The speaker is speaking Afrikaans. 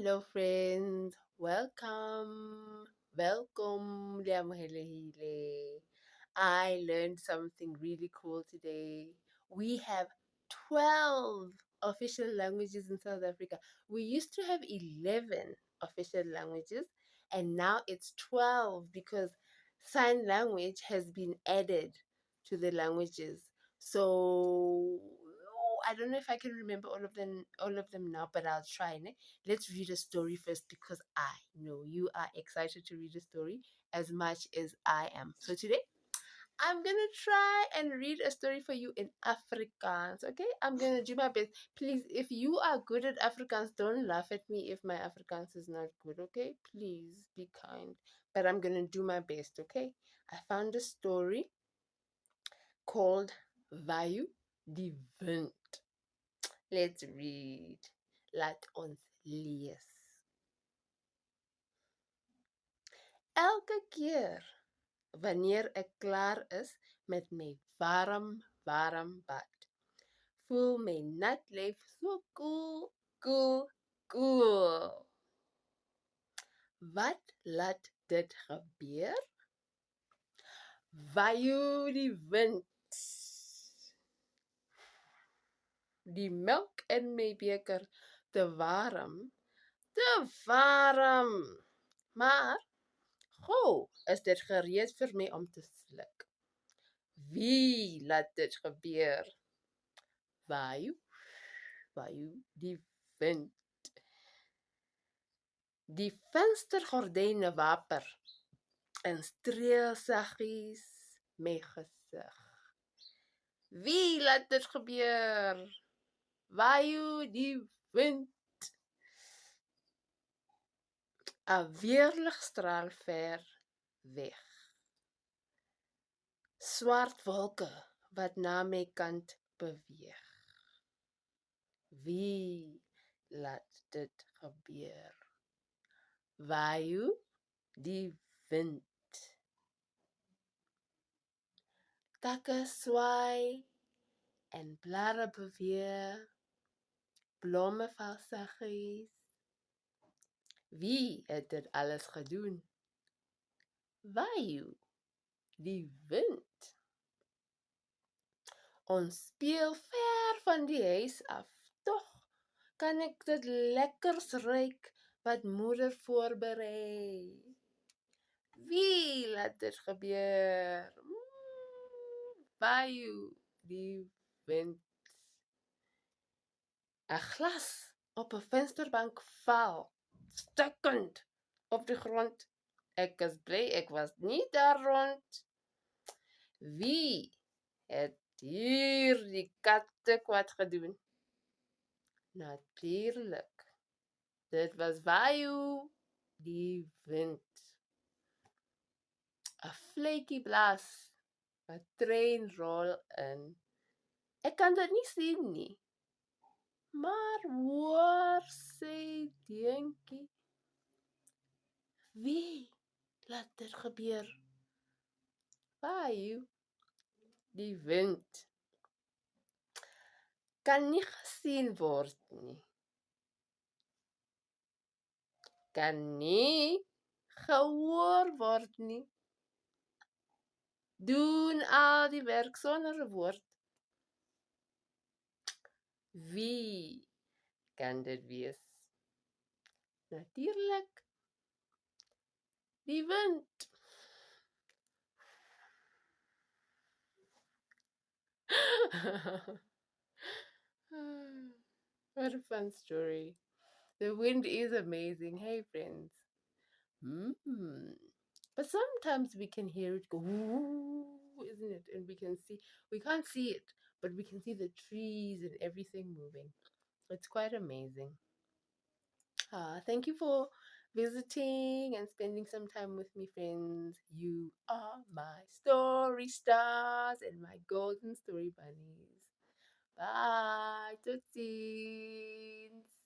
Hello, friends. Welcome. Welcome. Liamohelehile. I learned something really cool today. We have 12 official languages in South Africa. We used to have 11 official languages, and now it's 12 because sign language has been added to the languages. So I don't know if I can remember all of them now, but I'll try. Ne? Let's read a story first because I know you are excited to read a story as much as I am. So today I'm gonna try and read a story for you in Afrikaans. Okay, I'm gonna do my best. Please, if you are good at Afrikaans, don't laugh at me if my Afrikaans is not good. Okay, please be kind. But I'm gonna do my best. Okay, I found a story called Vayu die Wind. Let's read. Laat ons lees. Elke keer wanneer ek klaar is met my warm bad, voel my nat lyf so cool. Wat laat dit gebeur? Vayu die wind. Die melk in my beker te warm. Maar gou is dit gereed vir my om te sluk. Wie laat dit gebeur? Vayu die wind. Die venstergordyne waper en streel saggies my gesig. Wie laat dit gebeur? Vayu die wind. 'n weerligstraal ver weg. Swart wolke wat na my kant beweeg. Wie laat dit gebeur? Vayu die wind. Takke swaai en blare beweeg. Blomme val saggies. Wie het dit alles gedoen? Vayu die wind. Ons speel ver van die huis af. Tog kan ek dit lekkers ruik wat moeder voorberei. Wie laat dit gebeur? Vayu die wind. 'n Glas op 'n vensterbank val, stukkend op die grond. Ek is bly ek was nie daar rond. Wie het hier die katte kwaad gedoen? Natuurlijk. Dit was Vayu die wind. 'n Vletjie blaas, 'n trein rol in. Ek kan dit nie sien nie. Maar hoor sy dingetjie. Wie laat dit gebeur? Vayu die wind. Kan nie gesien word nie. Kan nie gehoor word nie. Doen al die werk sonder 'n woord. Wie kan dit wees? Natuurlijk die wind. What a fun story. The wind is amazing. Hey, friends. But sometimes we can hear it go, isn't it? And we can't see it, but we can see the trees and everything moving. It's quite amazing. Thank you for visiting and spending some time with me, friends. You are my story stars and my golden story bunnies. Bye. Tot ziens.